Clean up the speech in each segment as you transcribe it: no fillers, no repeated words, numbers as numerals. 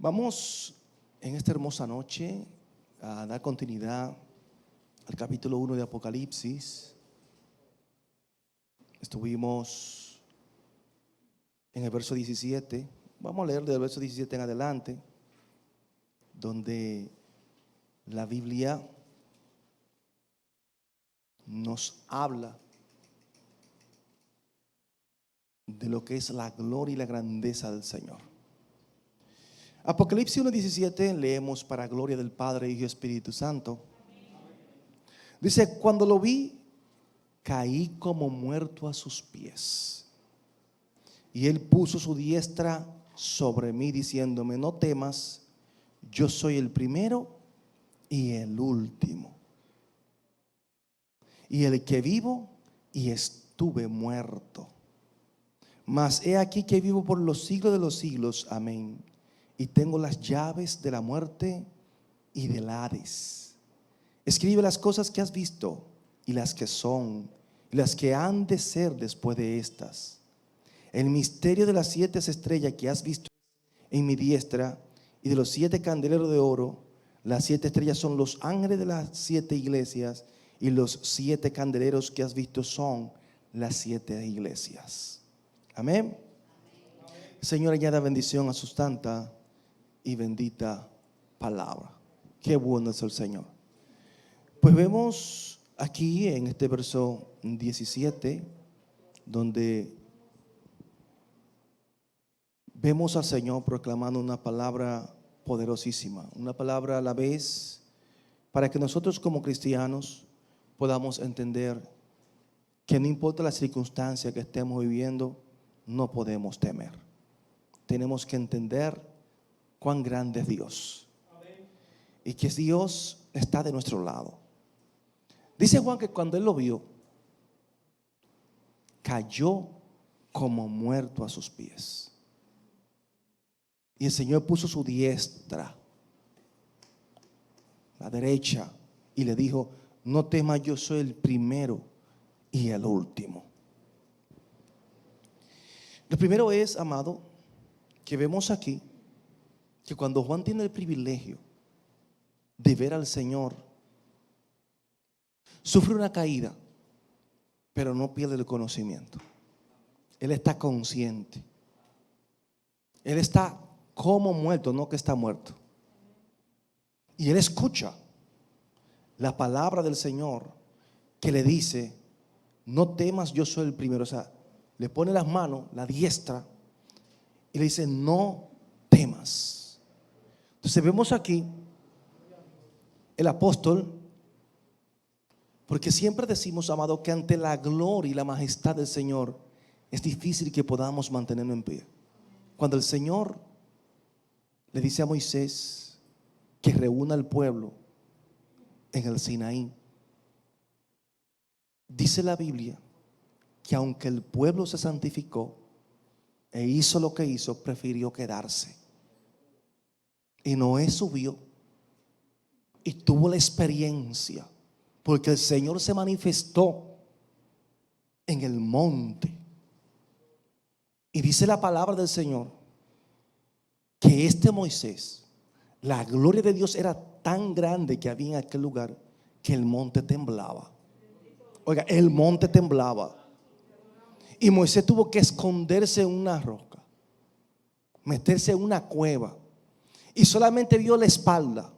Vamos en esta hermosa noche a dar continuidad al capítulo 1 de Apocalipsis. Estuvimos en el verso 17. Vamos a leer del verso 17 en adelante, donde la Biblia nos habla de lo que es la gloria y la grandeza del Señor. Apocalipsis 1:17 leemos: para gloria del Padre, Hijo y Espíritu Santo. Dice: cuando lo vi, caí como muerto a sus pies. Y él puso su diestra sobre mí, diciéndome: no temas, yo soy el primero y el último, y el que vivo y estuve muerto. Mas he aquí que vivo por los siglos de los siglos. Amén. Y tengo las llaves de la muerte y del Hades. Escribe las cosas que has visto, y las que son, y las que han de ser después de estas. El misterio de las 7 estrellas que has visto en mi diestra, y de los 7 candeleros de oro. Las 7 estrellas son los ángeles de las 7 iglesias, y los 7 candeleros que has visto son las 7 iglesias. Amén. Señor, añada bendición a su santa y bendita palabra. Qué bueno es el Señor. Pues vemos aquí en este verso 17, donde vemos al Señor proclamando una palabra poderosísima, una palabra a la vez para que nosotros como cristianos podamos entender que no importa la circunstancia que estemos viviendo, no podemos temer. Tenemos que entender cuán grande es Dios. Amén. Y que Dios está de nuestro lado. Dice Juan que cuando él lo vio, cayó como muerto a sus pies. Y el Señor puso su diestra, la derecha, y le dijo: no temas, yo soy el primero y el último. Lo primero es, amado, que vemos aquí que cuando Juan tiene el privilegio de ver al Señor, sufre una caída, pero no pierde el conocimiento. Él está consciente. Él está como muerto, no que está muerto. Y él escucha la palabra del Señor que le dice: no temas, yo soy el primero. O sea, le pone las manos, la diestra, y le dice: no temas. Entonces vemos aquí el apóstol, porque siempre decimos, amado, que ante la gloria y la majestad del Señor es difícil que podamos mantenernos en pie. Cuando el Señor le dice a Moisés que reúna al pueblo en el Sinaí, dice la Biblia que aunque el pueblo se santificó e hizo lo que hizo, prefirió quedarse. Y Noé subió y tuvo la experiencia, porque el Señor se manifestó en el monte. Y dice la palabra del Señor que este Moisés, la gloria de Dios era tan grande que había en aquel lugar que el monte temblaba. Oiga, el monte temblaba. Y Moisés tuvo que esconderse en una roca, meterse en una cueva, y solamente vio la espalda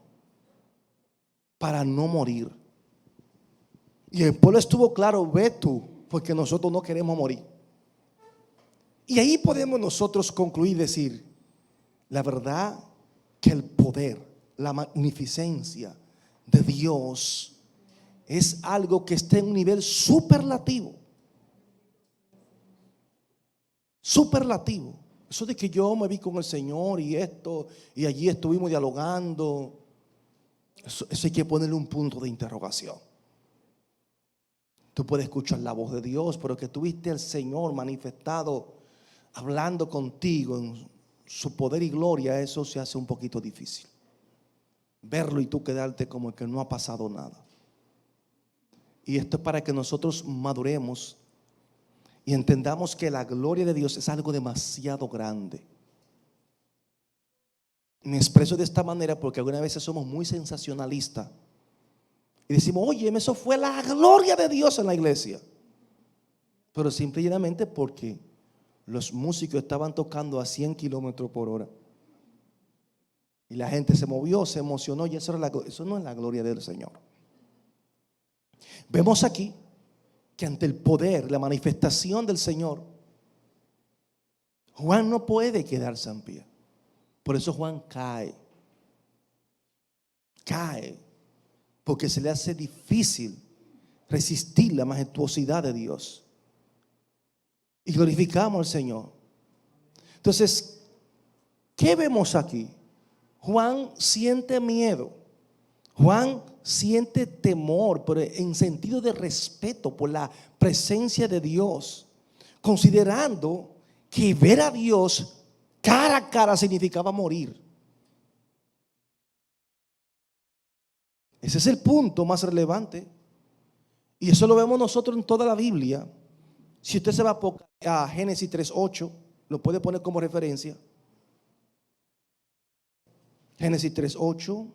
para no morir. Y el pueblo estuvo claro: ve tú, porque nosotros no queremos morir. Y ahí podemos nosotros concluir y decir: la verdad que el poder, la magnificencia de Dios es algo que está en un nivel superlativo. Superlativo. Eso de que yo me vi con el Señor y esto, y allí estuvimos dialogando, eso hay que ponerle un punto de interrogación. Tú puedes escuchar la voz de Dios, pero que tuviste al Señor manifestado hablando contigo en su poder y gloria, eso se hace un poquito difícil. Verlo y tú quedarte como que no ha pasado nada. Y esto es para que nosotros maduremos y entendamos que la gloria de Dios es algo demasiado grande. Me expreso de esta manera porque algunas veces somos muy sensacionalistas y decimos, oye, eso fue la gloria de Dios en la iglesia. Pero simple y llanamente porque los músicos estaban tocando a 100 kilómetros por hora. Y la gente se movió, se emocionó, y eso no es la gloria del Señor. Vemos aquí que ante el poder, la manifestación del Señor, Juan no puede quedarse en pie. Por eso Juan cae, porque se le hace difícil resistir la majestuosidad de Dios. Y glorificamos al Señor. Entonces, ¿qué vemos aquí? Juan siente miedo. Juan siente temor, pero en sentido de respeto por la presencia de Dios, considerando que ver a Dios cara a cara significaba morir. Ese es el punto más relevante. Y eso lo vemos nosotros en toda la Biblia. Si usted se va a Génesis 3:8, lo puede poner como referencia. Génesis 3:8,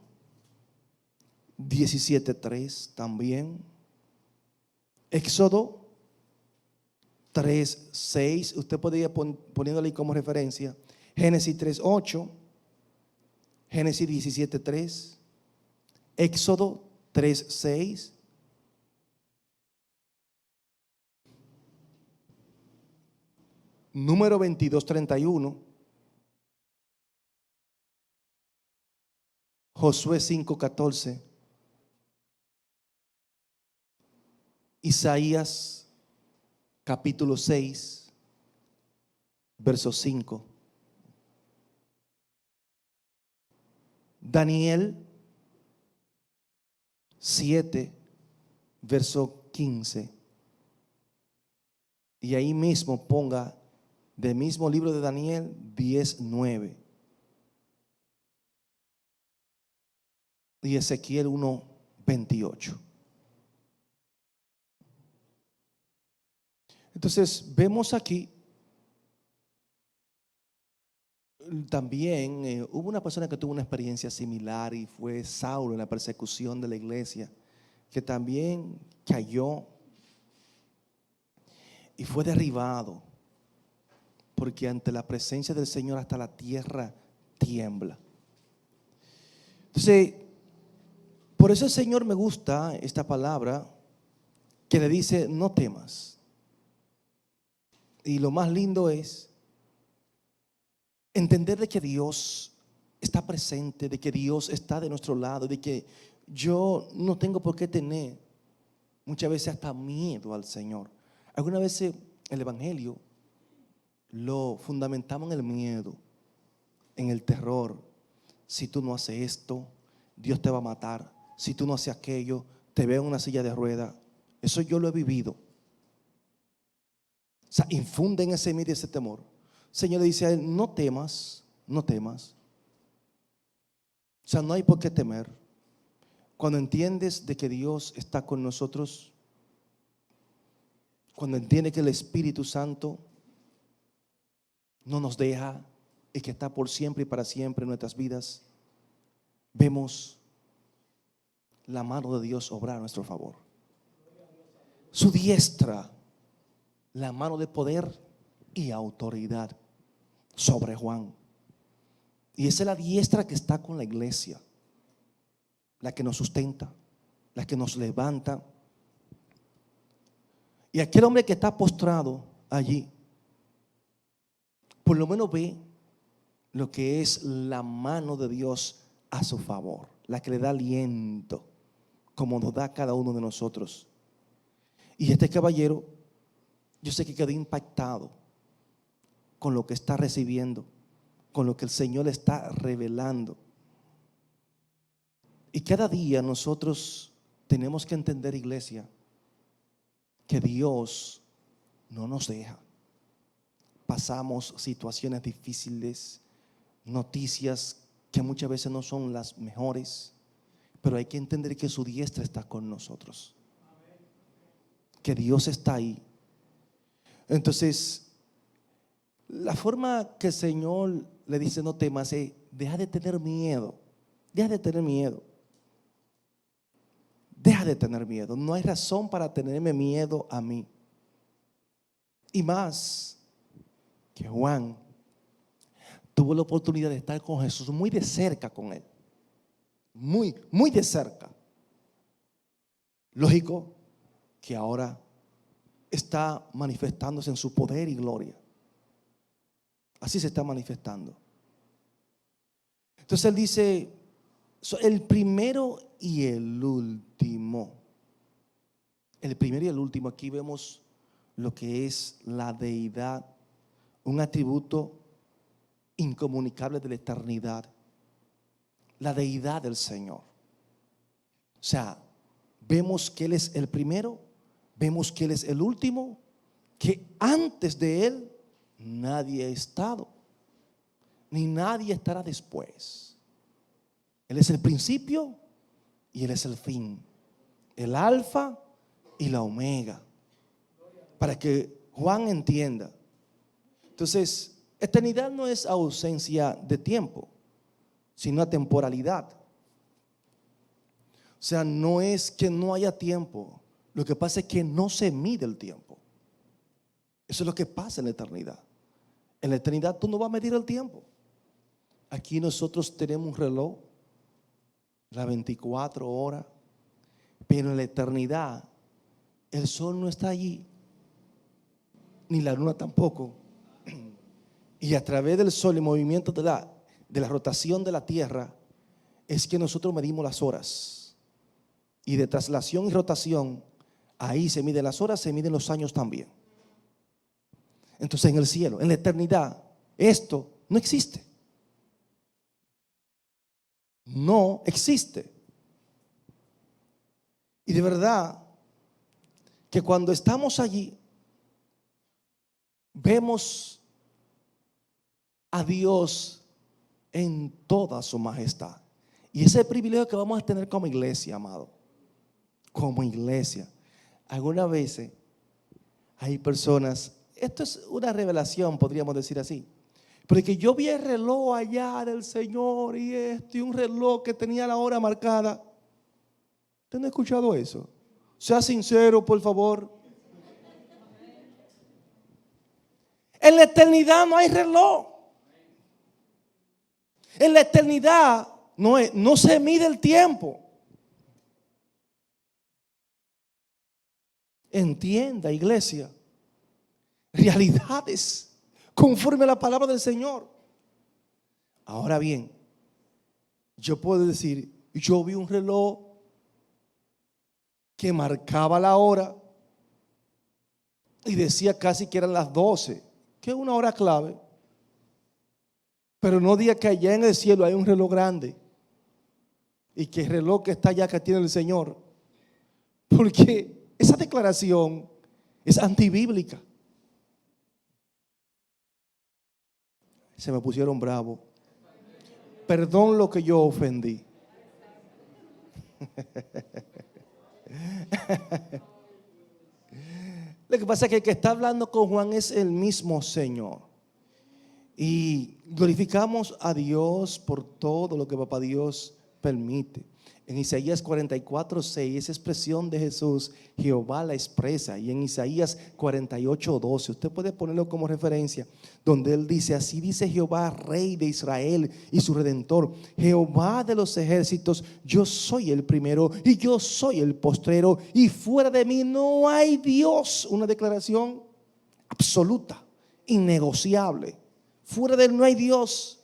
17:3 también. Éxodo 3:6, usted puede ir poniéndole como referencia. Génesis 3:8, Génesis 17:3, Éxodo 3:6. Número 22:31, Josué 5:14, Isaías capítulo 6, verso 5, Daniel 7, verso 15. Y ahí mismo ponga del mismo libro de Daniel 10:9. Y Ezequiel 1:28. Entonces vemos aquí también hubo una persona que tuvo una experiencia similar y fue Saulo en la persecución de la iglesia, que también cayó y fue derribado, porque ante la presencia del Señor hasta la tierra tiembla. Entonces, por eso el Señor, me gusta esta palabra que le dice, no temas. Y lo más lindo es entender de que Dios está presente, de que Dios está de nuestro lado, de que yo no tengo por qué tener muchas veces hasta miedo al Señor. Algunas veces el evangelio lo fundamentamos en el miedo, en el terror. Si tú no haces esto, Dios te va a matar. Si tú no haces aquello, te veo en una silla de ruedas. Eso yo lo he vivido. O sea, infunden ese miedo y ese temor. El Señor le dice a él, no temas, no temas. O sea, no hay por qué temer. Cuando entiendes de que Dios está con nosotros, cuando entiendes que el Espíritu Santo no nos deja y que está por siempre y para siempre en nuestras vidas, vemos la mano de Dios obrar a nuestro favor. Su diestra, la mano de poder y autoridad sobre Juan. Y esa es la diestra que está con la iglesia, la que nos sustenta, la que nos levanta. Y aquel hombre que está postrado allí, por lo menos ve lo que es la mano de Dios a su favor, la que le da aliento, como nos da a cada uno de nosotros. Y este caballero, yo sé que quedó impactado con lo que está recibiendo, con lo que el Señor le está revelando. Y cada día nosotros tenemos que entender, iglesia, que Dios no nos deja. Pasamos situaciones difíciles, noticias que muchas veces no son las mejores, pero hay que entender que su diestra está con nosotros, que Dios está ahí. Entonces, la forma que el Señor le dice no temas es deja de tener miedo. Deja de tener miedo. Deja de tener miedo. No hay razón para tenerme miedo a mí. Y más que Juan tuvo la oportunidad de estar con Jesús muy de cerca con él. Muy, muy de cerca. Lógico que ahora está manifestándose en su poder y gloria. Así se está manifestando. Entonces él dice, el primero y el último. El primero y el último. Aquí vemos lo que es la deidad, un atributo incomunicable de la eternidad. La deidad del Señor. O sea, vemos que Él es el primero, vemos que Él es el último, que antes de Él nadie ha estado, ni nadie estará después. Él es el principio y Él es el fin, el alfa y la omega, para que Juan entienda. Entonces, eternidad no es ausencia de tiempo, sino temporalidad. O sea, no es que no haya tiempo, lo que pasa es que no se mide el tiempo. Eso es lo que pasa en la eternidad. En la eternidad tú no vas a medir el tiempo. Aquí nosotros tenemos un reloj, las 24 horas, pero en la eternidad el sol no está allí, ni la luna tampoco. Y a través del sol, el movimiento de la rotación de la tierra, es que nosotros medimos las horas. Y de traslación y rotación, ahí se miden las horas, se miden los años también. Entonces en el cielo, en la eternidad, esto no existe. No existe. Y de verdad que cuando estamos allí, vemos a Dios en toda su majestad. Y ese privilegio que vamos a tener como iglesia, amado. Como iglesia. Algunas veces hay personas, esto es una revelación, podríamos decir así, porque yo vi el reloj allá del Señor y un reloj que tenía la hora marcada. ¿Usted no ha escuchado eso? Sea sincero, por favor. En la eternidad no hay reloj. En la eternidad no se mide el tiempo. Entienda, iglesia, realidades conforme a la palabra del Señor. Ahora bien, yo puedo decir, yo vi un reloj que marcaba la hora y decía casi que eran las 12, que es una hora clave. Pero no diga que allá en el cielo hay un reloj grande y que el reloj que está allá que tiene el Señor, porque esa declaración es antibíblica. Se me pusieron bravos. Perdón lo que yo ofendí. Lo que pasa es que el que está hablando con Juan es el mismo Señor. Y glorificamos a Dios por todo lo que Papá Dios permite. En Isaías 44:6, esa expresión de Jesús, Jehová la expresa. Y en Isaías 48:12, usted puede ponerlo como referencia, donde él dice, así dice Jehová, Rey de Israel y su Redentor, Jehová de los ejércitos, yo soy el primero y yo soy el postrero, y fuera de mí no hay Dios. Una declaración absoluta, innegociable. Fuera de él no hay Dios.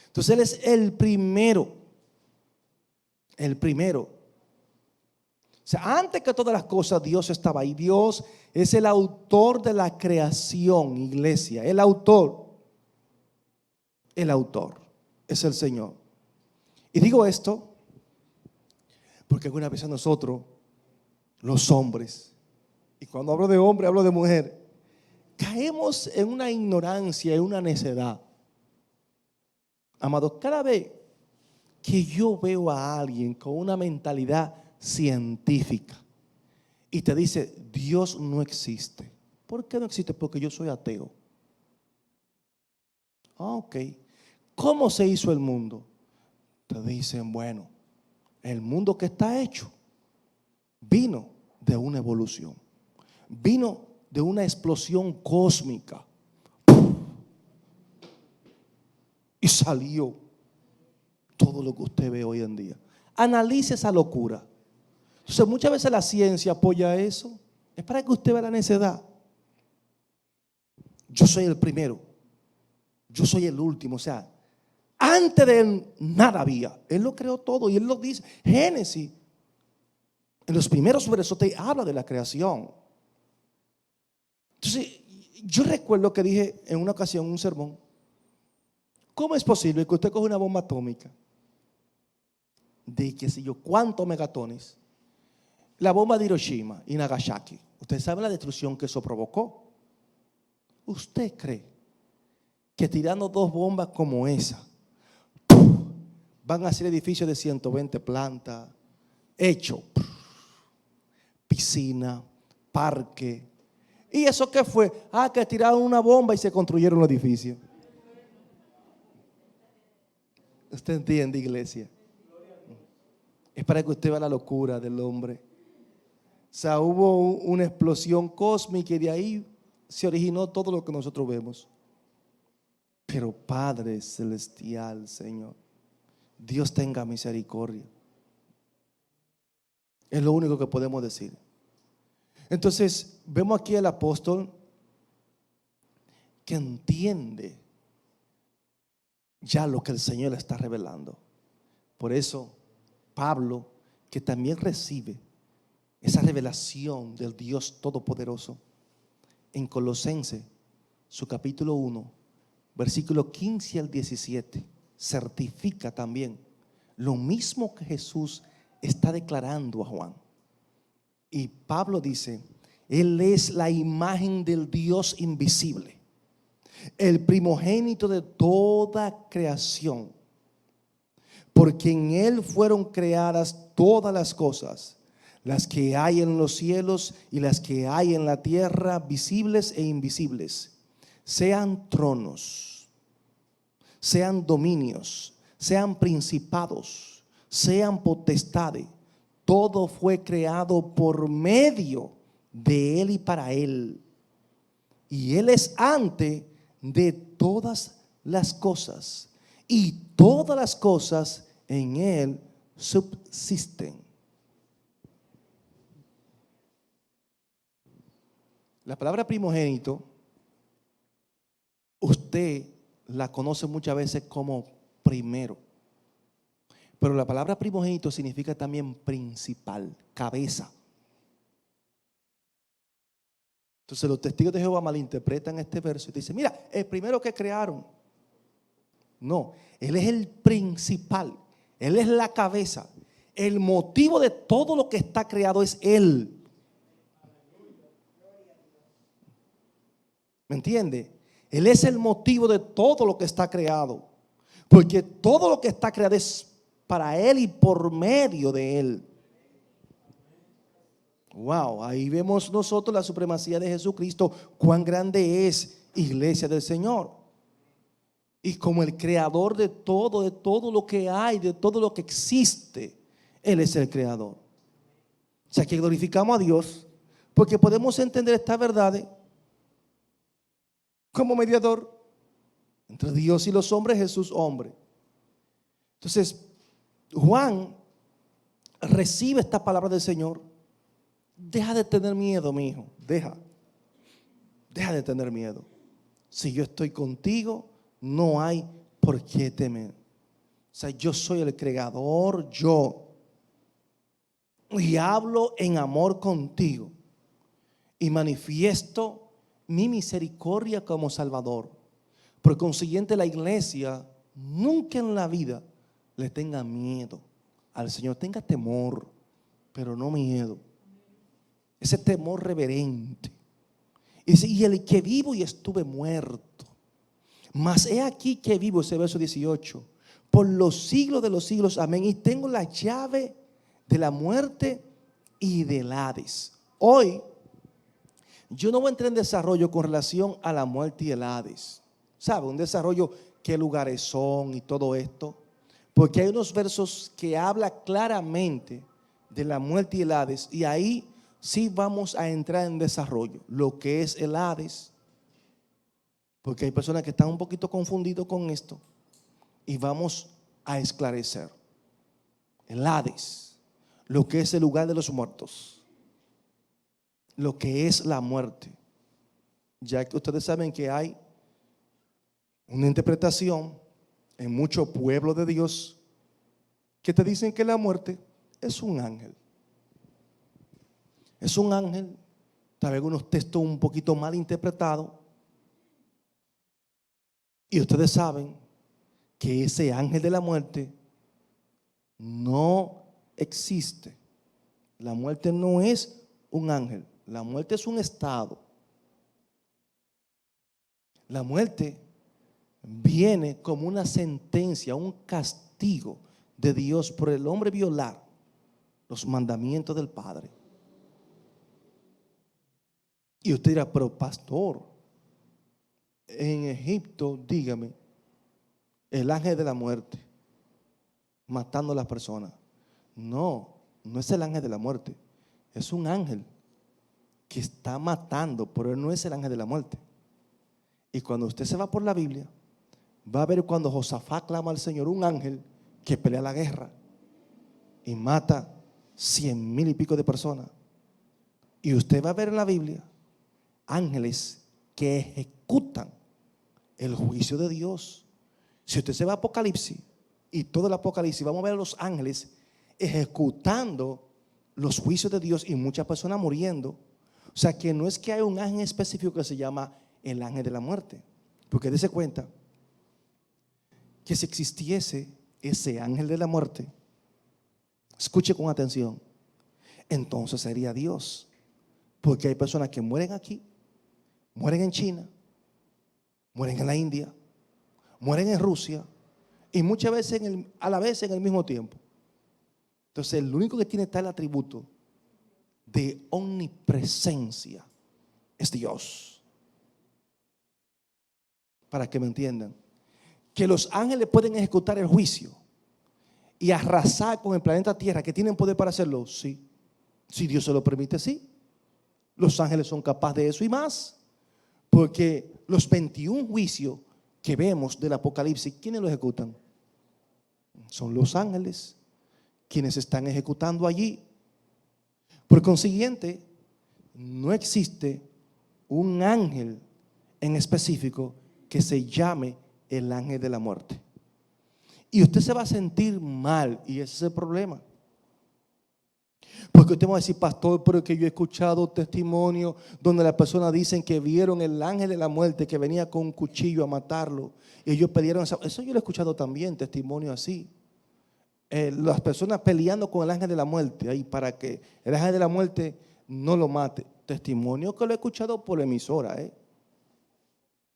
Entonces él es el primero. El primero. O sea, antes que todas las cosas Dios estaba ahí. Dios es el autor de la creación, iglesia. El autor es el Señor. Y digo esto porque alguna vez a nosotros, los hombres, y cuando hablo de hombre hablo de mujer, caemos en una ignorancia, en una necedad. Amados, cada vez que yo veo a alguien con una mentalidad científica y te dice, Dios no existe. ¿Por qué no existe? Porque yo soy ateo. Ok. ¿Cómo se hizo el mundo? Te dicen, bueno, el mundo que está hecho vino de una evolución, vino de una explosión cósmica y salió todo lo que usted ve hoy en día. Analice esa locura. Entonces, muchas veces la ciencia apoya eso. Es para que usted vea la necedad. Yo soy el primero. Yo soy el último. O sea, antes de él nada había. Él lo creó todo y él lo dice. Génesis, en los primeros versos te habla de la creación. Entonces, yo recuerdo que dije en una ocasión en un sermón, ¿cómo es posible que usted coge una bomba atómica de qué sé yo cuántos megatones, la bomba de Hiroshima y Nagasaki? Usted sabe la destrucción que eso provocó. ¿Usted cree que tirando dos bombas como esa van a hacer edificios de 120 plantas, hecho piscina, parque? ¿Y eso qué fue? Que tiraron una bomba y se construyeron los edificios. ¿Usted entiende, iglesia? Es para que usted vea la locura del hombre. O sea, hubo una explosión cósmica y de ahí se originó todo lo que nosotros vemos. Pero Padre Celestial, Señor, Dios tenga misericordia. Es lo único que podemos decir. Entonces, vemos aquí al apóstol que entiende ya lo que el Señor le está revelando. Por eso, Pablo, que también recibe esa revelación del Dios Todopoderoso, en Colosenses, su capítulo 1, versículo 15 al 17, certifica también lo mismo que Jesús está declarando a Juan. Y Pablo dice, Él es la imagen del Dios invisible, el primogénito de toda creación, porque en Él fueron creadas todas las cosas, las que hay en los cielos y las que hay en la tierra, visibles e invisibles, sean tronos, sean dominios, sean principados, sean potestades. Todo fue creado por medio de Él y para Él. Y Él es antes de todas las cosas. Y todas las cosas en Él subsisten. La palabra primogénito, usted la conoce muchas veces como primero. Pero la palabra primogénito significa también principal, cabeza. Entonces los testigos de Jehová malinterpretan este verso y dicen, mira, el primero que crearon. No, Él es el principal, Él es la cabeza. El motivo de todo lo que está creado es Él. ¿Me entiende? Él es el motivo de todo lo que está creado. Porque todo lo que está creado es para Él y por medio de Él. Wow, ahí vemos nosotros la supremacía de Jesucristo. Cuán grande es, iglesia del Señor. Y como el creador de todo lo que hay, de todo lo que existe, Él es el creador. O sea que glorificamos a Dios porque podemos entender esta verdad como mediador entre Dios y los hombres, Jesús hombre. Entonces, Juan recibe esta palabra del Señor. Deja de tener miedo, mi hijo. Deja de tener miedo. Si yo estoy contigo, no hay por qué temer. O sea, yo soy el creador, y hablo en amor contigo y manifiesto mi misericordia como Salvador. Por consiguiente, la iglesia nunca en la vida le tenga miedo al Señor. Tenga temor, pero no miedo. Ese temor reverente. Y el que vivo y estuve muerto, mas he aquí que vivo, ese verso 18, por los siglos de los siglos, amén. Y tengo la llave de la muerte y del Hades. Hoy yo no voy a entrar en desarrollo con relación a la muerte y el Hades. ¿Sabe? Un desarrollo qué lugares son y todo esto, porque hay unos versos que habla claramente de la muerte y el Hades, y ahí sí vamos a entrar en desarrollo, lo que es el Hades, porque hay personas que están un poquito confundidos con esto, y vamos a esclarecer el Hades, lo que es el lugar de los muertos, lo que es la muerte, ya que ustedes saben que hay una interpretación en muchos pueblos de Dios que te dicen que la muerte es un ángel. Es un ángel, tal vez unos textos un poquito mal interpretados. Y ustedes saben que ese ángel de la muerte no existe. La muerte no es un ángel, la muerte es un estado. La muerte viene como una sentencia, un castigo de Dios por el hombre violar los mandamientos del Padre. Y usted dirá, pero pastor, en Egipto, dígame, el ángel de la muerte matando a las personas. No, no es el ángel de la muerte, es un ángel que está matando, pero él no es el ángel de la muerte. Y cuando usted se va por la Biblia, va a ver cuando Josafat clama al Señor, un ángel que pelea la guerra y mata 100,000 y pico de personas. Y usted va a ver en la Biblia ángeles que ejecutan el juicio de Dios. Si usted se va a Apocalipsis y todo el Apocalipsis, vamos a ver a los ángeles ejecutando los juicios de Dios y muchas personas muriendo. O sea que no es que hay un ángel específico que se llama el ángel de la muerte, porque dése cuenta que si existiese ese ángel de la muerte, escuche con atención, entonces sería Dios, porque hay personas que mueren aquí, mueren en China, mueren en la India, mueren en Rusia y muchas veces a la vez en el mismo tiempo. Entonces el único que tiene tal atributo de omnipresencia es Dios. Para que me entiendan, que los ángeles pueden ejecutar el juicio y arrasar con el planeta Tierra, que tienen poder para hacerlo, sí. Si Dios se lo permite, sí. Los ángeles son capaces de eso y más, porque los 21 juicios que vemos del Apocalipsis, ¿quiénes lo ejecutan? Son los ángeles quienes están ejecutando allí. Por consiguiente, no existe un ángel en específico que se llame el ángel de la muerte. Y usted se va a sentir mal, y ese es el problema. Porque usted va a decir, pastor, pero que yo he escuchado testimonios donde las personas dicen que vieron el ángel de la muerte que venía con un cuchillo a matarlo. Y ellos pidieron eso yo lo he escuchado también, testimonio así. Las personas peleando con el ángel de la muerte ahí para que el ángel de la muerte no lo mate. Testimonio que lo he escuchado por emisora.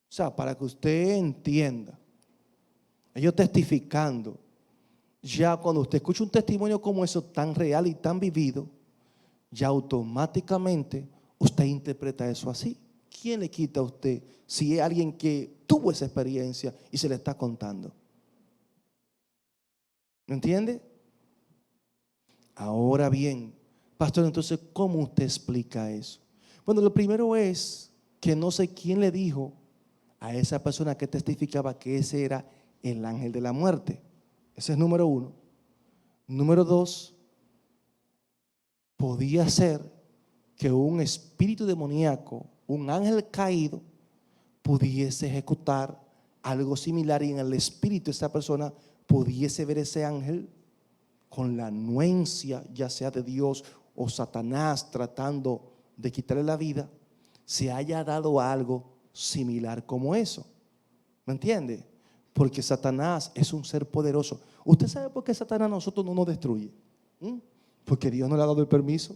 O sea, para que usted entienda. Ellos testificando. Ya cuando usted escucha un testimonio como eso, tan real y tan vivido, ya automáticamente usted interpreta eso así. ¿Quién le quita a usted si es alguien que tuvo esa experiencia y se le está contando? ¿Me entiende? Ahora bien, pastor, entonces, ¿cómo usted explica eso? Bueno, lo primero es que no sé quién le dijo a esa persona que testificaba que ese era el ángel de la muerte. Ese es número uno. Número dos, podía ser que un espíritu demoníaco, un ángel caído, pudiese ejecutar algo similar y en el espíritu de esa persona pudiese ver ese ángel con la anuencia, ya sea de Dios o Satanás tratando de quitarle la vida, se haya dado algo similar como eso. ¿Me entiende? Porque Satanás es un ser poderoso. ¿Usted sabe por qué Satanás a nosotros no nos destruye? Porque Dios no le ha dado el permiso.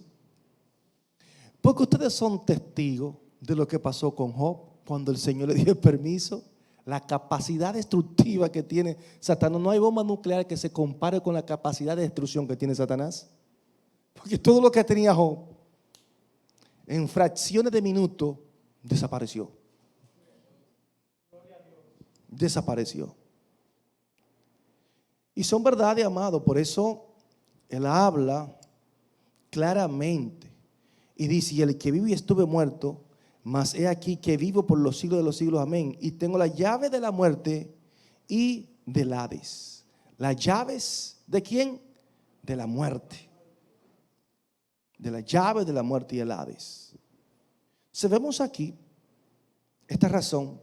Porque ustedes son testigos de lo que pasó con Job cuando el Señor le dio el permiso. La capacidad destructiva que tiene Satanás. No hay bomba nuclear que se compare con la capacidad de destrucción que tiene Satanás. Porque todo lo que tenía Job, en fracciones de minutos, desapareció. Desapareció. Y son verdades, amado. Por eso Él habla claramente y dice: y el que vive y estuve muerto, mas he aquí que vivo por los siglos de los siglos, amén. Y tengo la llave de la muerte y del Hades. ¿Las llaves de quién? De la muerte. De la llave de la muerte y el Hades. Se vemos aquí esta razón,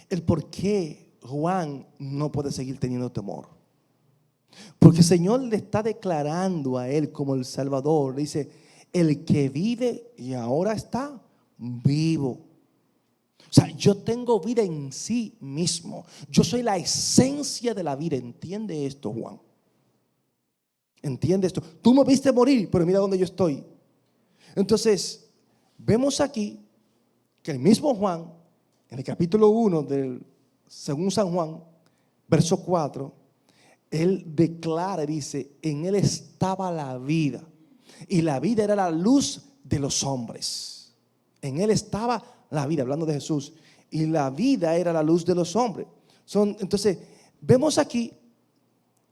el por qué Juan no puede seguir teniendo temor. Porque el Señor le está declarando a él como el Salvador. Dice: el que vive y ahora está vivo. O sea, yo tengo vida en sí mismo. Yo soy la esencia de la vida. ¿Entiende esto, Juan? ¿Entiende esto? Tú me viste morir, pero mira dónde yo estoy. Entonces, vemos aquí que el mismo Juan, en el capítulo 1 del según San Juan, verso 4, él declara, dice: en él estaba la vida, y la vida era la luz de los hombres. En él estaba la vida, hablando de Jesús, y la vida era la luz de los hombres. Entonces, vemos aquí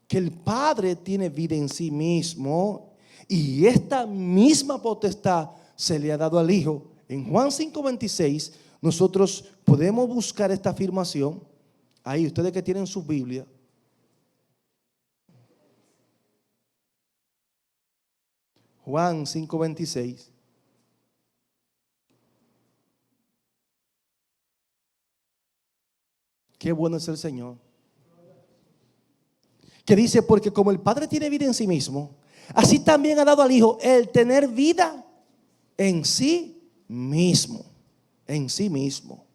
que el Padre tiene vida en sí mismo, y esta misma potestad se le ha dado al Hijo. En Juan 5:26 nosotros podemos buscar esta afirmación. Ahí, ustedes que tienen su Biblia, Juan 5:26. Qué bueno es el Señor. Que dice: porque como el Padre tiene vida en sí mismo, así también ha dado al Hijo el tener vida en sí mismo. En sí mismo.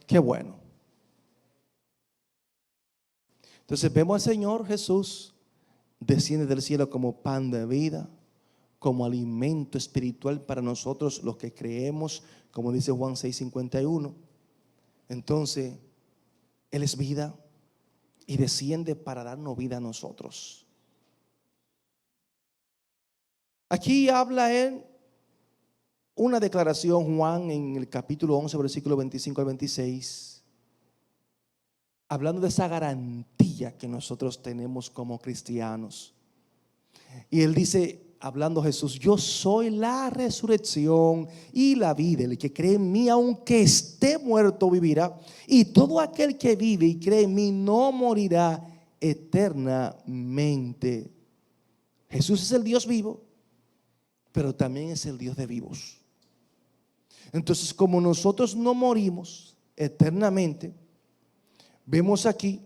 Qué bueno. Entonces vemos al Señor Jesús desciende del cielo como pan de vida, como alimento espiritual para nosotros los que creemos, como dice Juan 6:51. Entonces Él es vida y desciende para darnos vida a nosotros. Aquí habla Él una declaración, Juan, en el capítulo 11, versículo 25 al 26, hablando de esa garantía que nosotros tenemos como cristianos. Y Él dice, hablando Jesús: yo soy la resurrección y la vida. El que cree en mí, aunque esté muerto, vivirá. Y todo aquel que vive y cree en mí no morirá eternamente. Jesús es el Dios vivo, pero también es el Dios de vivos. Entonces, como nosotros no morimos eternamente, vemos aquí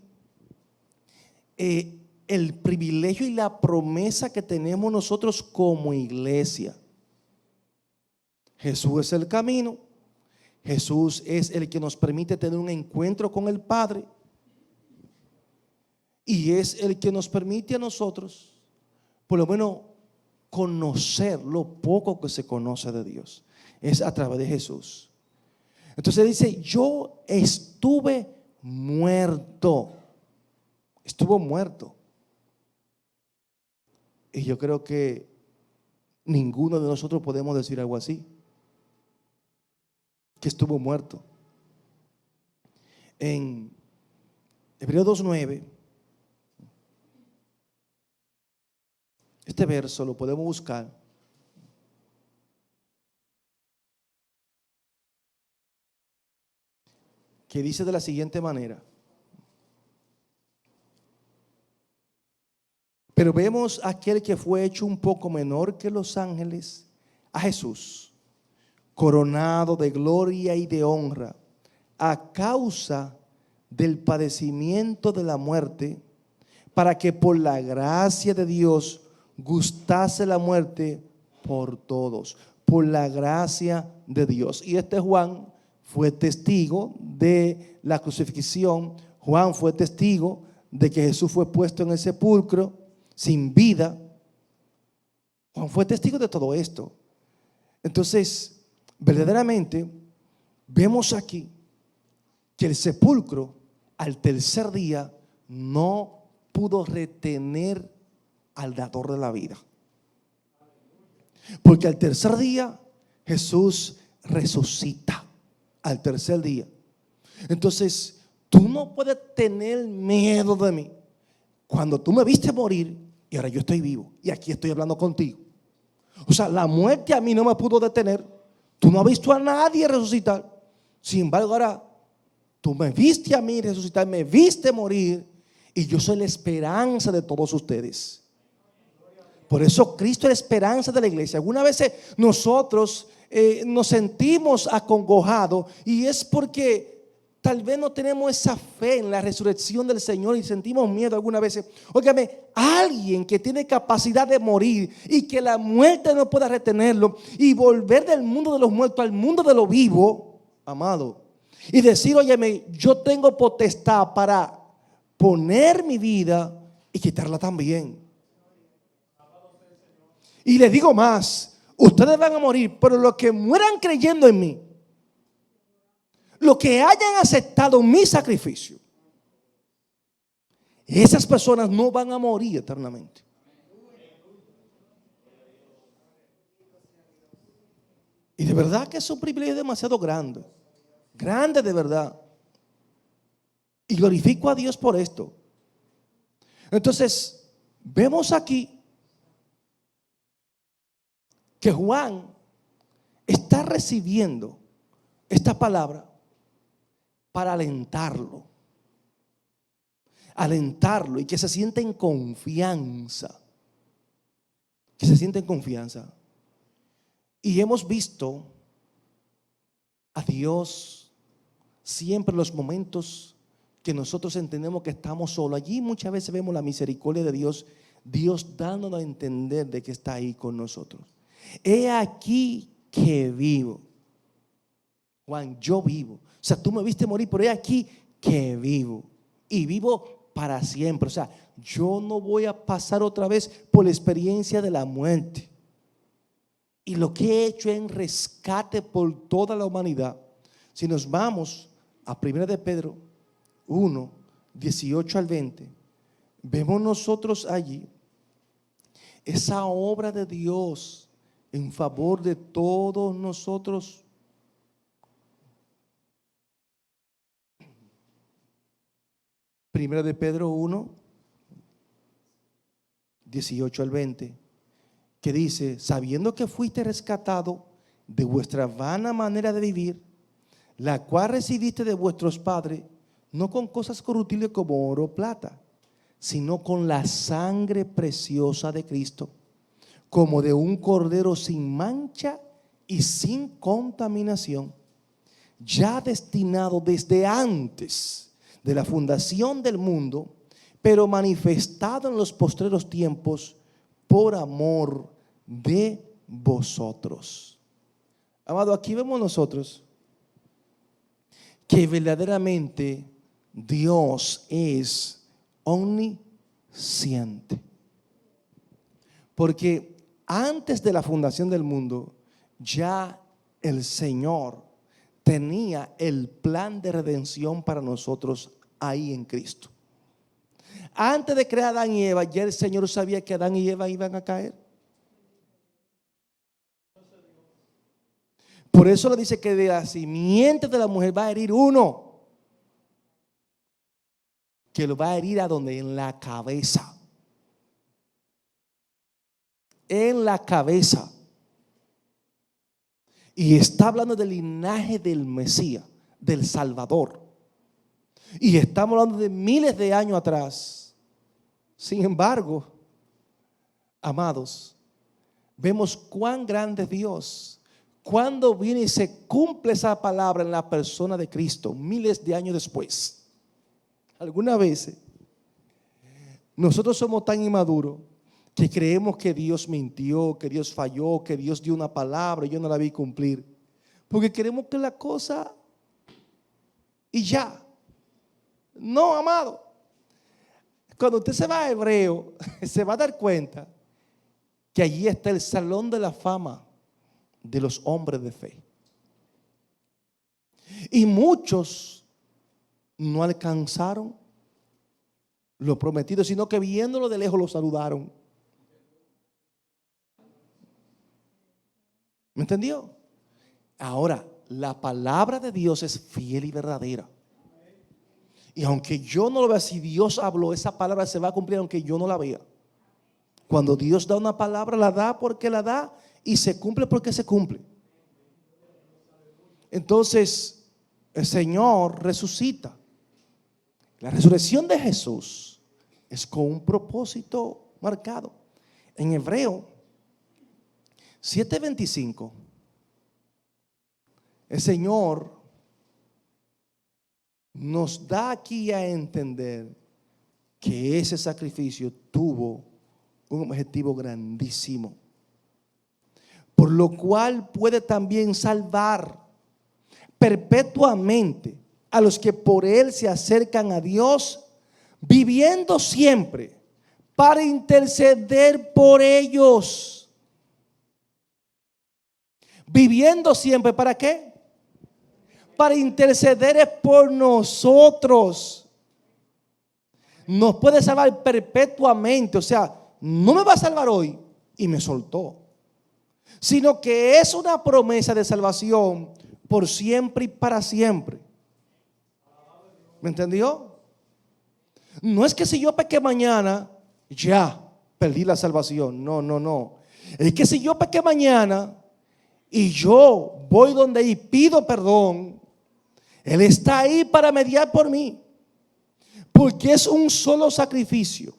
el privilegio y la promesa que tenemos nosotros como iglesia. Jesús es el camino. Jesús es el que nos permite tener un encuentro con el Padre. Y es el que nos permite a nosotros, por lo menos, conocer lo poco que se conoce de Dios. Es a través de Jesús. Entonces dice: yo estuve muerto. Estuvo muerto. Y yo creo que ninguno de nosotros podemos decir algo así, que estuvo muerto. En Hebreos 2:9, este verso lo podemos buscar. Que dice de la siguiente manera: pero vemos a aquel que fue hecho un poco menor que los ángeles, a Jesús, coronado de gloria y de honra, a causa del padecimiento de la muerte, para que por la gracia de Dios gustase la muerte por todos. Por la gracia de Dios. Y este Juan fue testigo de la crucifixión. Juan fue testigo de que Jesús fue puesto en el sepulcro sin vida. Juan fue testigo de todo esto. Entonces, verdaderamente vemos aquí que el sepulcro al tercer día no pudo retener al dador de la vida, porque al tercer día Jesús resucita. Al tercer día. Entonces tú no puedes tener miedo de mí. Cuando tú me viste morir y ahora yo estoy vivo y aquí estoy hablando contigo. O sea, la muerte a mí no me pudo detener. Tú no has visto a nadie resucitar. Sin embargo, ahora tú me viste a mí resucitar, me viste morir y yo soy la esperanza de todos ustedes. Por eso Cristo es la esperanza de la iglesia. Algunas veces nosotros nos sentimos acongojados y es porque tal vez no tenemos esa fe en la resurrección del Señor y sentimos miedo algunas veces. Óigame, alguien que tiene capacidad de morir y que la muerte no pueda retenerlo y volver del mundo de los muertos al mundo de lo vivo, amado, y decir, óyeme, yo tengo potestad para poner mi vida y quitarla también. Y les digo más, ustedes van a morir, pero los que mueran creyendo en mí, los que hayan aceptado mi sacrificio, esas personas no van a morir eternamente. Y de verdad que es un privilegio demasiado grande. Grande de verdad. Y glorifico a Dios por esto. Entonces, vemos aquí que Juan está recibiendo esta palabra para alentarlo y que se sienta en confianza. Que se sienta en confianza. Y hemos visto a Dios siempre en los momentos que nosotros entendemos que estamos solos. Allí muchas veces vemos la misericordia de Dios, Dios dándonos a entender de que está ahí con nosotros. He aquí que vivo. Juan, yo vivo. O sea, tú me viste morir, pero he aquí que vivo. Y vivo para siempre. O sea, yo no voy a pasar otra vez por la experiencia de la muerte. Y lo que he hecho es en rescate por toda la humanidad. Si nos vamos a 1 de Pedro 1, 18 al 20, vemos nosotros allí esa obra de Dios en favor de todos nosotros. Primera de Pedro 1, 18 al 20, que dice, sabiendo que fuiste rescatado de vuestra vana manera de vivir, la cual recibiste de vuestros padres, no con cosas corruptibles como oro o plata, sino con la sangre preciosa de Cristo, como de un cordero sin mancha y sin contaminación, ya destinado desde antes de la fundación del mundo, pero manifestado en los postreros tiempos por amor de vosotros. Amado, aquí vemos nosotros que verdaderamente Dios es omnisciente. Porque antes de la fundación del mundo, ya el Señor tenía el plan de redención para nosotros ahí en Cristo. Antes de crear a Adán y Eva, ya el Señor sabía que Adán y Eva iban a caer. Por eso le dice que de la simiente de la mujer va a herir uno, que lo va a herir a donde, en la cabeza. En la cabeza. Y está hablando del linaje del Mesías, del Salvador. Y estamos hablando de miles de años atrás. Sin embargo, amados, vemos cuán grande es Dios. Cuando viene y se cumple esa palabra en la persona de Cristo, miles de años después. Algunas veces nosotros somos tan inmaduros que creemos que Dios mintió, que Dios falló, que Dios dio una palabra y yo no la vi cumplir. Porque queremos que la cosa y ya. No, amado. Cuando usted se va a Hebreo, se va a dar cuenta que allí está el salón de la fama de los hombres de fe. Y muchos no alcanzaron lo prometido, sino que viéndolo de lejos lo saludaron. ¿Me entendió? Ahora, la palabra de Dios es fiel y verdadera. Y aunque yo no lo vea, si Dios habló, esa palabra se va a cumplir aunque yo no la vea. Cuando Dios da una palabra, la da porque la da y se cumple porque se cumple. Entonces, el Señor resucita. La resurrección de Jesús es con un propósito marcado. En Hebreo 7:25, el Señor nos da aquí a entender que ese sacrificio tuvo un objetivo grandísimo, por lo cual puede también salvar perpetuamente a los que por él se acercan a Dios, viviendo siempre para interceder por ellos. Viviendo siempre, ¿para qué? Para interceder por nosotros. Nos puede salvar perpetuamente, o sea, no me va a salvar hoy y me soltó, sino que es una promesa de salvación por siempre y para siempre. ¿Me entendió? No es que si yo pequé mañana, ya perdí la salvación. No, no, no. Es que si yo pequé mañana y yo voy donde y pido perdón, Él está ahí para mediar por mí. Porque es un solo sacrificio.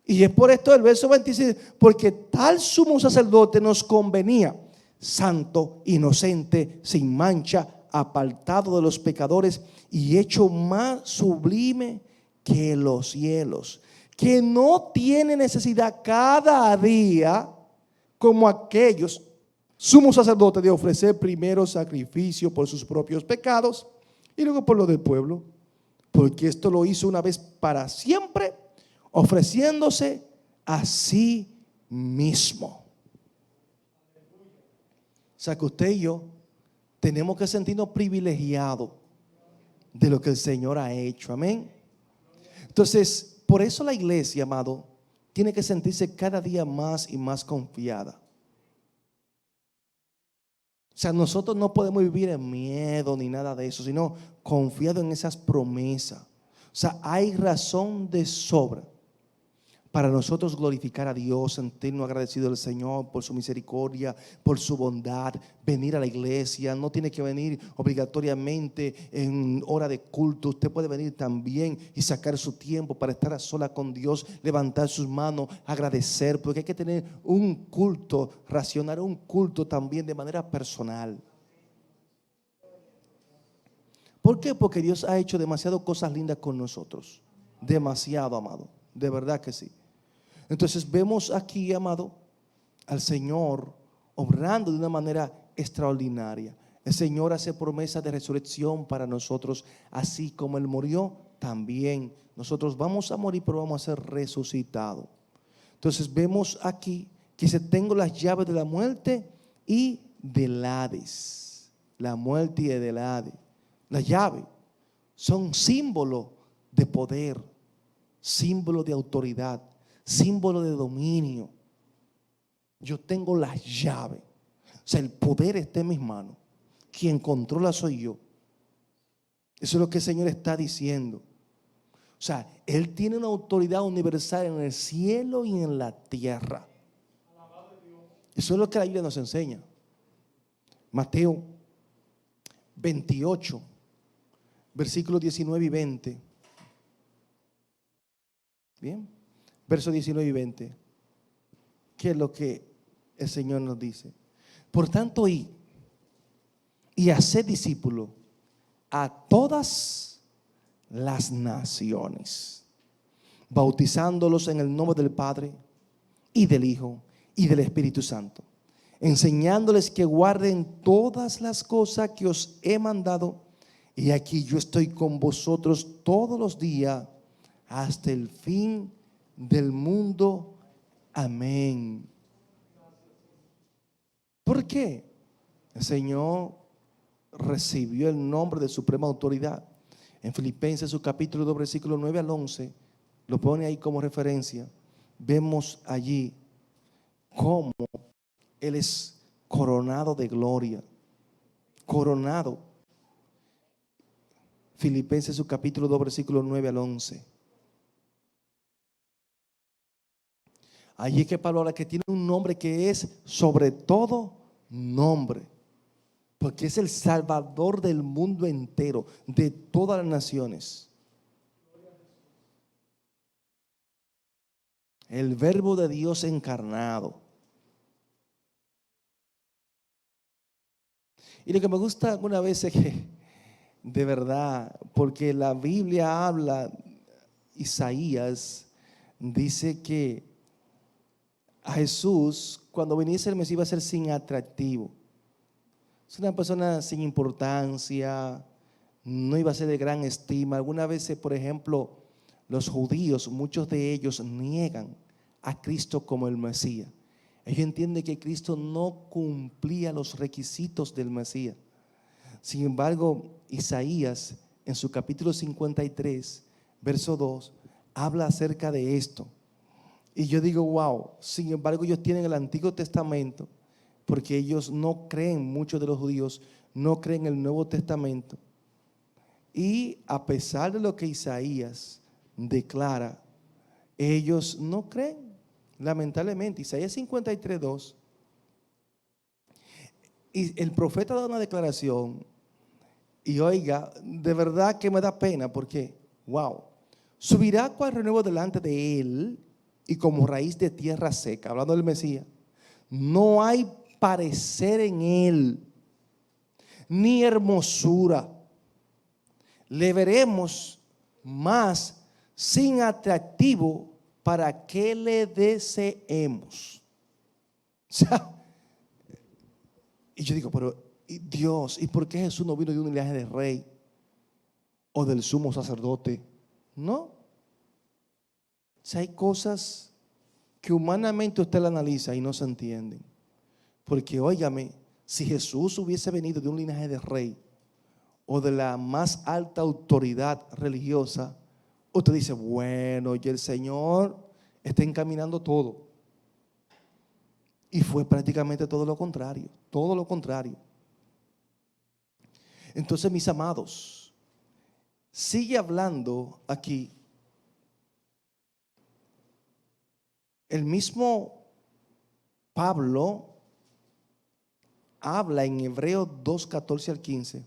Y es por esto el verso 26, porque tal sumo sacerdote nos convenía, santo, inocente, sin mancha, apartado de los pecadores y hecho más sublime que los cielos, que no tiene necesidad cada día, como aquellos sumos sacerdotes, de ofrecer primero sacrificio por sus propios pecados y luego por los del pueblo, porque esto lo hizo una vez para siempre, ofreciéndose a sí mismo. O sea que usted y yo tenemos que sentirnos privilegiados de lo que el Señor ha hecho. Amén. Entonces, por eso la iglesia, amado, tiene que sentirse cada día más y más confiada. O sea, nosotros no podemos vivir en miedo ni nada de eso, sino confiado en esas promesas. O sea, hay razón de sobra para nosotros glorificar a Dios, sentirnos agradecidos al Señor por su misericordia, por su bondad, venir a la iglesia. No tiene que venir obligatoriamente en hora de culto. Usted puede venir también y sacar su tiempo para estar a solas con Dios, levantar sus manos, agradecer, porque hay que tener un culto racional, un culto también de manera personal. ¿Por qué? Porque Dios ha hecho demasiado cosas lindas con nosotros. Demasiado, amado. De verdad que sí. Entonces vemos aquí, amado, al Señor obrando de una manera extraordinaria. El Señor hace promesa de resurrección para nosotros, así como Él murió, también nosotros vamos a morir, pero vamos a ser resucitados. Entonces vemos aquí que se tengo las llaves de la muerte y del Hades. La muerte y del Hades. Las llaves son símbolo de poder, símbolo de autoridad, símbolo de dominio. Yo tengo las llaves. O sea, el poder está en mis manos. Quien controla soy yo. Eso es lo que el Señor está diciendo. O sea, Él tiene una autoridad universal en el cielo y en la tierra. Eso es lo que la Biblia nos enseña. Mateo 28, versículos 19 y 20. Bien, versos 19 y 20. ¿Qué es lo que el Señor nos dice? Por tanto, id y haced discípulos a todas las naciones, bautizándolos en el nombre del Padre y del Hijo y del Espíritu Santo, enseñándoles que guarden todas las cosas que os he mandado. Y aquí yo estoy con vosotros todos los días hasta el fin del mundo. Amén. ¿Por qué? El Señor recibió el nombre de suprema autoridad. En Filipenses, su capítulo 2, versículo 9 al 11, lo pone ahí como referencia. Vemos allí cómo Él es coronado de gloria. Coronado. Filipenses su capítulo 2, versículos 9 al 11. Allí es que Pablo habla que tiene un nombre que es sobre todo nombre, porque es el Salvador del mundo entero, de todas las naciones. El Verbo de Dios encarnado. Y lo que me gusta algunas veces es que, de verdad, porque la Biblia habla, Isaías dice que a Jesús, cuando viniese el Mesías, iba a ser sin atractivo. Es una persona sin importancia, no iba a ser de gran estima. Algunas veces, por ejemplo, los judíos, muchos de ellos niegan a Cristo como el Mesías. Ellos entienden que Cristo no cumplía los requisitos del Mesías. Sin embargo, Isaías, en su capítulo 53, verso 2, habla acerca de esto. Y yo digo, wow, sin embargo ellos tienen el Antiguo Testamento, porque ellos no creen, muchos de los judíos no creen el Nuevo Testamento. Y a pesar de lo que Isaías declara, ellos no creen, lamentablemente. Isaías 53, 2. Y el profeta da una declaración, y oiga, de verdad que me da pena, porque, wow, subirá cual renuevo delante de él, y como raíz de tierra seca, hablando del Mesías, no hay parecer en él, ni hermosura. Le veremos más sin atractivo para que le deseemos. O sea, y yo digo, pero Dios, ¿y por qué Jesús no vino de un linaje de rey o del sumo sacerdote? No. O sea, hay cosas que humanamente usted la analiza y no se entienden. Porque, óigame, si Jesús hubiese venido de un linaje de rey o de la más alta autoridad religiosa, usted dice, bueno, y el Señor está encaminando todo. Y fue prácticamente todo lo contrario, todo lo contrario. Entonces, mis amados, sigue hablando aquí el mismo Pablo, habla en Hebreos 2, 14 al 15.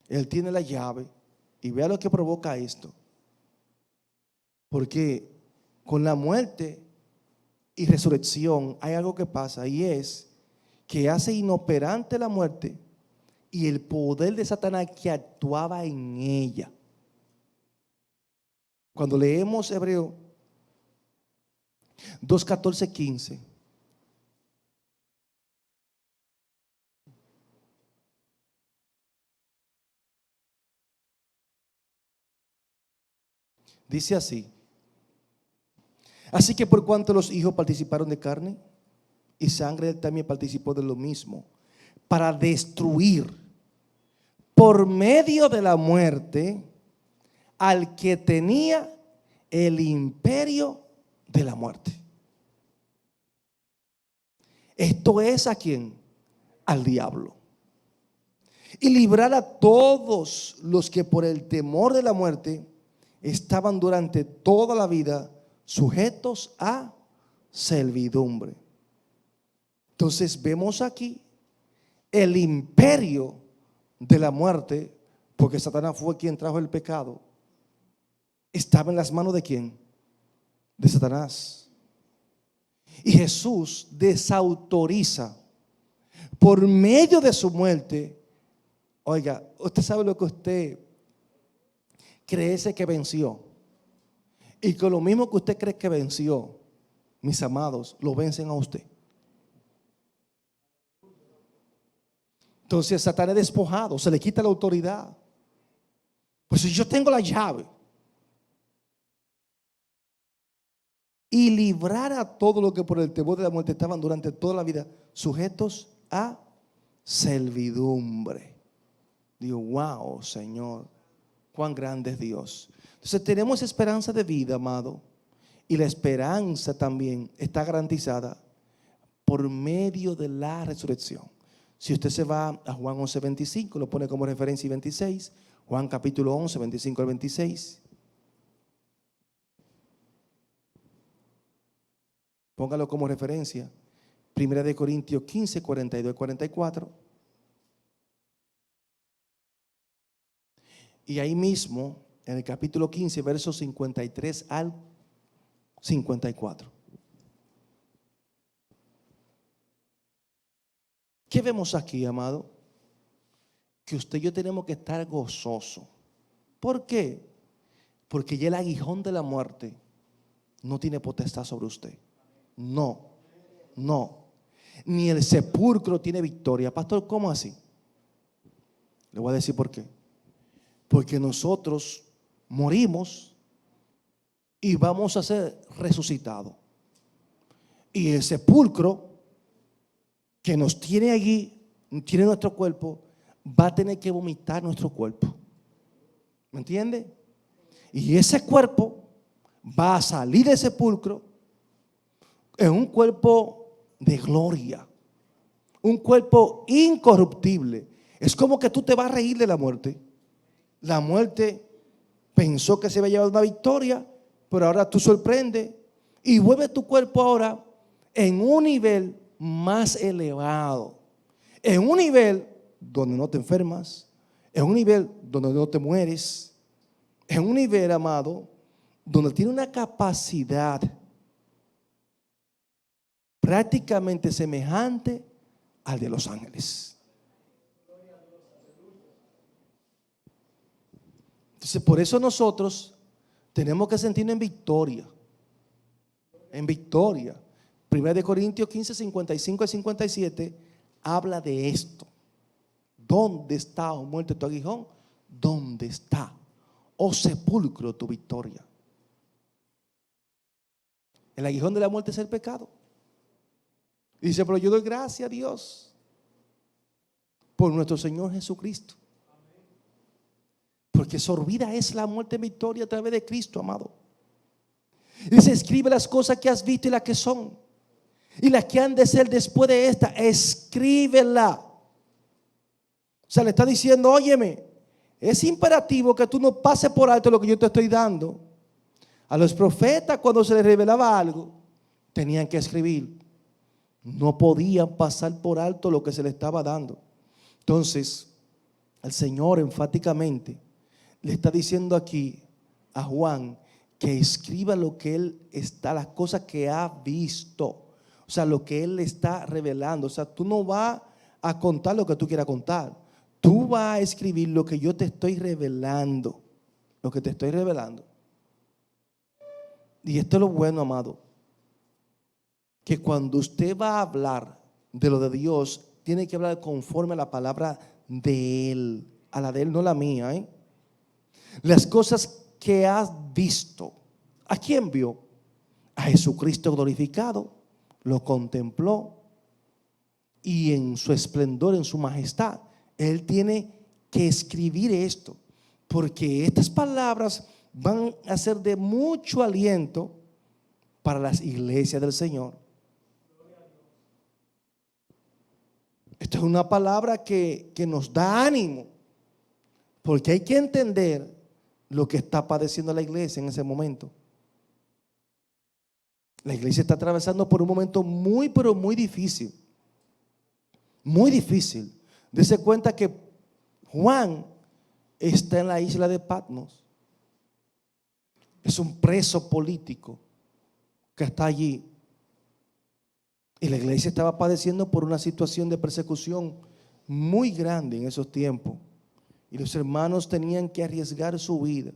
Él tiene la llave y vea lo que provoca esto. Porque con la muerte y resurrección hay algo que pasa, y es que hace inoperante la muerte y el poder de Satanás que actuaba en ella. Cuando leemos Hebreos 2, 14, 15, dice así: así que por cuanto los hijos participaron de carne y sangre, él también participó de lo mismo, para destruir por medio de la muerte al que tenía el imperio de la muerte. Esto es ¿a quién? Al diablo. Y librar a todos los que por el temor de la muerte estaban durante toda la vida sujetos a servidumbre. Entonces vemos aquí el imperio de la muerte, porque Satanás fue quien trajo el pecado. Estaba en las manos ¿de quién? De Satanás. Y Jesús desautoriza por medio de su muerte. Oiga, usted sabe lo que usted cree que venció, y con lo mismo que usted cree que venció, mis amados, lo vencen a usted. Entonces Satanás es despojado, se le quita la autoridad. Pues si yo tengo la llave y librar a todo lo que por el temor de la muerte estaban durante toda la vida sujetos a servidumbre. Digo, wow, Señor, cuán grande es Dios. Entonces tenemos esperanza de vida, amado, y la esperanza también está garantizada por medio de la resurrección. Si usted se va a Juan 11:25, lo pone como referencia y 26, Juan capítulo 11, 25 al 26. Póngalo como referencia. Primera de Corintios 15, 42 y 44. Y ahí mismo, en el capítulo 15, versos 53 al 54. ¿Qué vemos aquí, amado? Que usted y yo tenemos que estar gozosos. ¿Por qué? Porque ya el aguijón de la muerte no tiene potestad sobre usted. No. Ni el sepulcro tiene victoria. Pastor, ¿cómo así? Le voy a decir por qué. Porque nosotros morimos y vamos a ser resucitados. Y el sepulcro que nos tiene allí, tiene nuestro cuerpo, va a tener que vomitar nuestro cuerpo. ¿Me entiende? Y ese cuerpo va a salir del sepulcro en un cuerpo de gloria, un cuerpo incorruptible. Es como que tú te vas a reír de la muerte. La muerte pensó que se había llevado una victoria, pero ahora tú sorprendes y vuelve tu cuerpo ahora en un nivel más elevado, en un nivel donde no te enfermas, en un nivel donde no te mueres, en un nivel, amado, donde tiene una capacidad prácticamente semejante al de los ángeles. Entonces, por eso nosotros tenemos que sentirnos en victoria. En victoria. 1 Corintios 15, 55 y 57 habla de esto. ¿Dónde está, oh muerte, tu aguijón? ¿Dónde está, oh sepulcro, tu victoria? El aguijón de la muerte es el pecado. Y dice, pero yo doy gracias a Dios por nuestro Señor Jesucristo. Porque sorbida es la muerte en victoria a través de Cristo, amado. Dice, escribe las cosas que has visto y las que son, y las que han de ser después de esta, escríbela. O sea, le está diciendo, óyeme, es imperativo que tú no pases por alto lo que yo te estoy dando. A los profetas, cuando se les revelaba algo, tenían que escribir. No podían pasar por alto lo que se les estaba dando. Entonces, el Señor enfáticamente le está diciendo aquí a Juan que escriba lo que él está, las cosas que ha visto. O sea, lo que él le está revelando. O sea, tú no vas a contar lo que tú quieras contar. Tú vas a escribir lo que yo te estoy revelando. Lo que te estoy revelando. Y esto es lo bueno, amado. Que cuando usted va a hablar de lo de Dios, tiene que hablar conforme a la palabra de Él. A la de Él, no la mía, ¿eh? Las cosas que has visto. ¿A quién vio? A Jesucristo glorificado. Lo contempló. Y en su esplendor, en su majestad, Él tiene que escribir esto. Porque estas palabras van a ser de mucho aliento para las iglesias del Señor. Esto es una palabra que nos da ánimo, porque hay que entender lo que está padeciendo la iglesia en ese momento. La iglesia está atravesando por un momento muy, pero muy difícil. Muy difícil. Dese cuenta que Juan está en la isla de Patmos. Es un preso político que está allí. Y la iglesia estaba padeciendo por una situación de persecución muy grande en esos tiempos. Y los hermanos tenían que arriesgar su vida.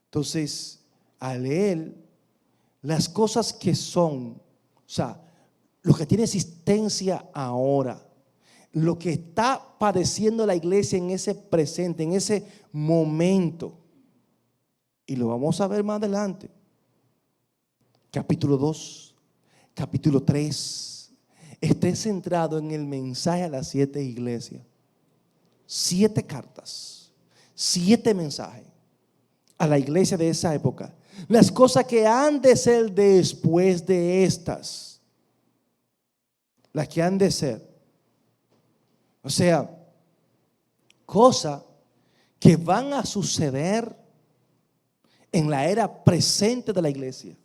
Entonces, al leer las cosas que son, o sea, lo que tiene existencia ahora, lo que está padeciendo la iglesia en ese presente, en ese momento, y lo vamos a ver más adelante. Capítulo 2, capítulo 3, esté centrado en el mensaje a las 7 iglesias. 7 cartas, 7 mensajes a la iglesia de esa época. Las cosas que han de ser después de estas. Las que han de ser. O sea, cosas que van a suceder en la era presente de la iglesia.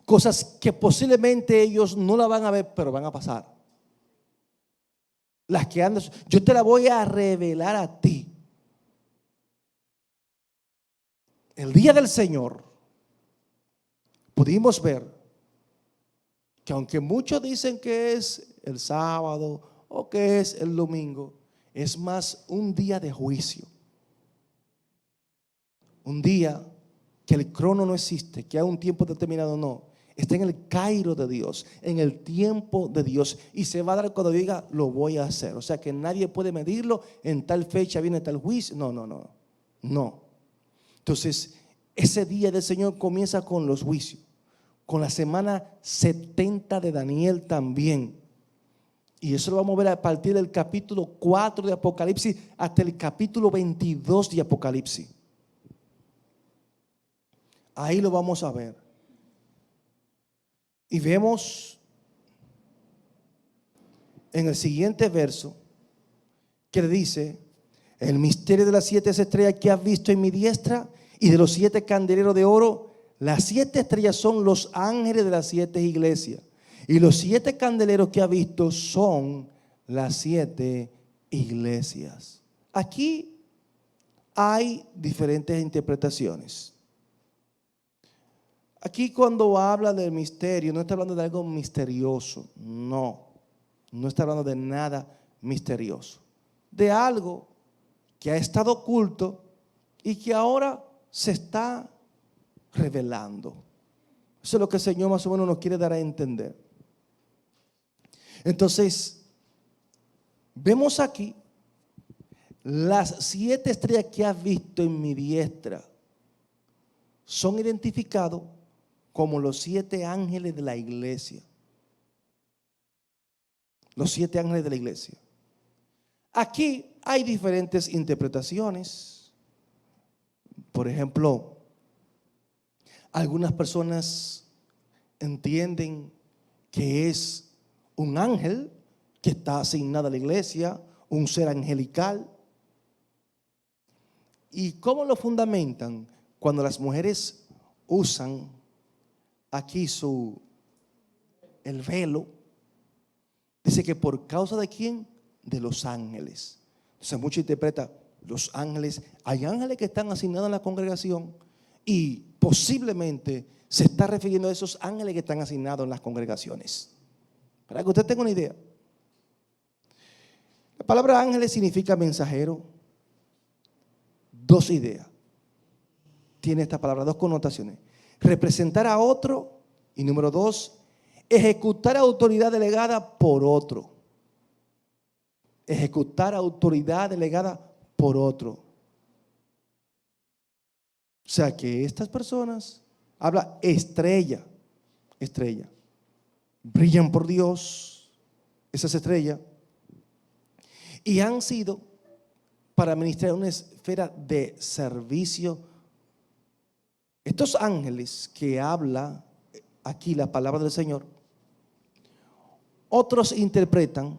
Cosas que posiblemente ellos no la van a ver, pero van a pasar. Las que andan, yo te la voy a revelar a ti. El día del Señor, pudimos ver que aunque muchos dicen que es el sábado o que es el domingo, es más un día de juicio. Un día que el crono no existe, que hay un tiempo determinado, no. Está en el cairo de Dios, en el tiempo de Dios. Y se va a dar cuando diga, lo voy a hacer. O sea que nadie puede medirlo, en tal fecha viene tal juicio. No. Entonces, ese día del Señor comienza con los juicios. Con la semana 70 de Daniel también. Y eso lo vamos a ver a partir del capítulo 4 de Apocalipsis hasta el capítulo 22 de Apocalipsis. Ahí lo vamos a ver. Y vemos en el siguiente verso que le dice: el misterio de las 7 estrellas que has visto en mi diestra y de los 7 candeleros de oro. Las 7 estrellas son los ángeles de las 7 iglesias. Y los 7 candeleros que has visto son las 7 iglesias. Aquí hay diferentes interpretaciones. Aquí cuando habla del misterio, no está hablando de algo misterioso. No está hablando de nada misterioso. De algo que ha estado oculto y que ahora se está revelando. Eso es lo que el Señor más o menos nos quiere dar a entender. Entonces, vemos aquí las 7 estrellas que has visto en mi diestra son identificados como los 7 ángeles de la iglesia. Los 7 ángeles de la iglesia. Aquí hay diferentes interpretaciones. Por ejemplo, algunas personas entienden que es un ángel que está asignado a la iglesia, un ser angelical. ¿Y cómo lo fundamentan? Cuando las mujeres usan aquí el velo, dice que por causa de quién, de los ángeles. Entonces mucho interpreta los ángeles. Hay ángeles que están asignados en la congregación y posiblemente se está refiriendo a esos ángeles que están asignados en las congregaciones. Para que usted tenga una idea, la palabra ángeles significa mensajero. 2 ideas tiene esta palabra, 2 connotaciones: representar a otro, y número 2, ejecutar autoridad delegada por otro. Ejecutar autoridad delegada por otro. O sea que estas personas, habla estrella, brillan por Dios, esas estrellas, y han sido para ministrar una esfera de servicio. Estos ángeles que habla aquí la palabra del Señor, otros interpretan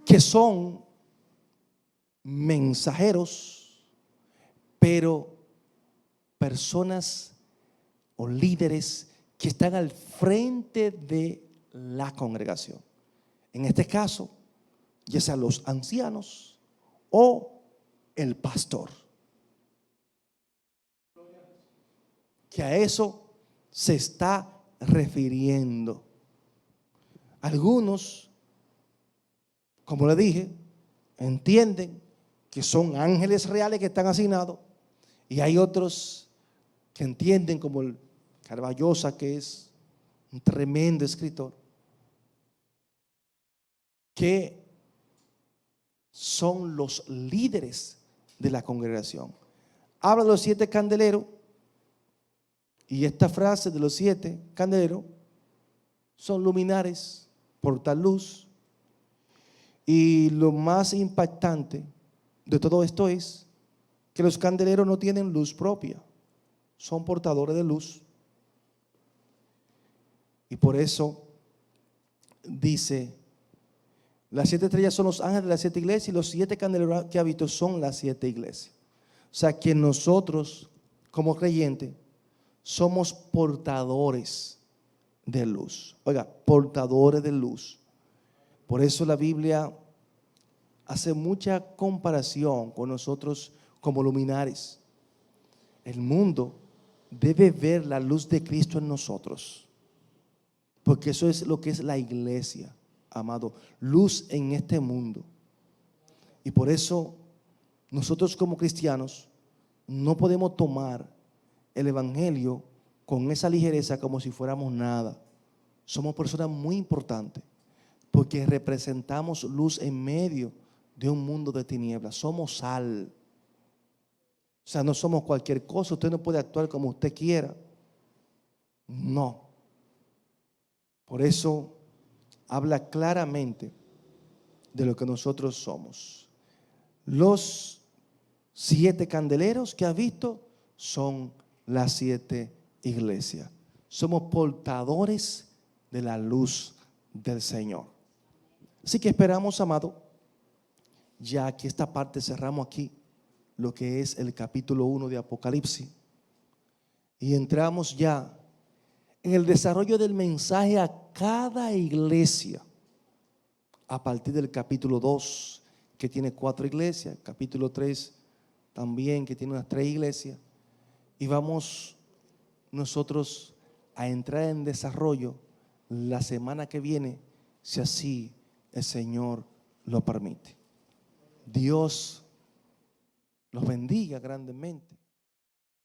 que son mensajeros, pero personas o líderes que están al frente de la congregación. En este caso, ya sean los ancianos o el pastor. Que a eso se está refiriendo. Algunos, como le dije, entienden que son ángeles reales que están asignados, y hay otros que entienden, como el Carballosa, que es un tremendo escritor, que son los líderes de la congregación. Habla de los 7 candeleros, y esta frase de los 7 candeleros son luminares, portar luz. Y lo más impactante de todo esto es que los candeleros no tienen luz propia, son portadores de luz. Y por eso dice Las 7 estrellas son los ángeles de las 7 iglesias y los 7 candeleros que ha visto son las 7 iglesias. O sea que nosotros, como creyentes, somos portadores de luz. Oiga, portadores de luz. Por eso la Biblia hace mucha comparación con nosotros como luminares. El mundo debe ver la luz de Cristo en nosotros, porque eso es lo que es la iglesia, amado, luz en este mundo. Y por eso nosotros como cristianos no podemos tomar el evangelio con esa ligereza como si fuéramos nada. Somos personas muy importantes porque representamos luz en medio de un mundo de tinieblas. Somos sal. O sea, no somos cualquier cosa. Usted no puede actuar como usted quiera. No. Por eso habla claramente de lo que nosotros somos. Los 7 candeleros que has visto son las 7 iglesias. Somos portadores de la luz del Señor. Así que esperamos, amado, ya que esta parte cerramos aquí, lo que es el capítulo 1 de Apocalipsis, y entramos ya en el desarrollo del mensaje a cada iglesia a partir del capítulo 2, que tiene 4 iglesias, capítulo 3 también, que tiene unas 3 iglesias, y vamos nosotros a entrar en desarrollo la semana que viene, si así el Señor lo permite. Dios los bendiga grandemente.